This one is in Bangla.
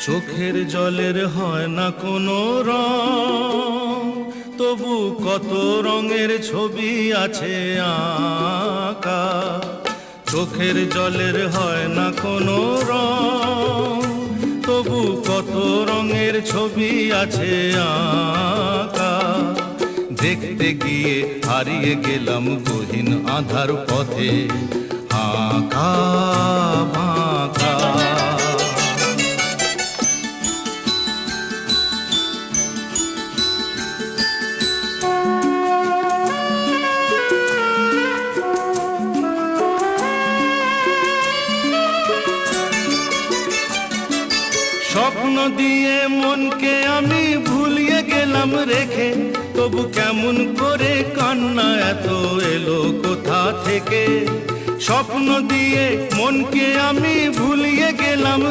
চোখের জলের হয় না কোনো রং, তবু কত রঙের ছবি আছে আঁকা। চোখের জলের হয় না কোনো রং, তবু কত রঙের ছবি আছে আঁকা। দেখতে গিয়ে হারিয়ে গেলাম গহীন আধার পথে, আঁকা বাঁকা। স্বপ্ন দিয়ে মনকে আমি ভুলিয়ে গেলাম রেখে, তবু কেমন করে কান্না এত এলো কোথা থেকে। স্বপ্ন দিয়ে মনকে আমি ভুলিয়ে গেলাম।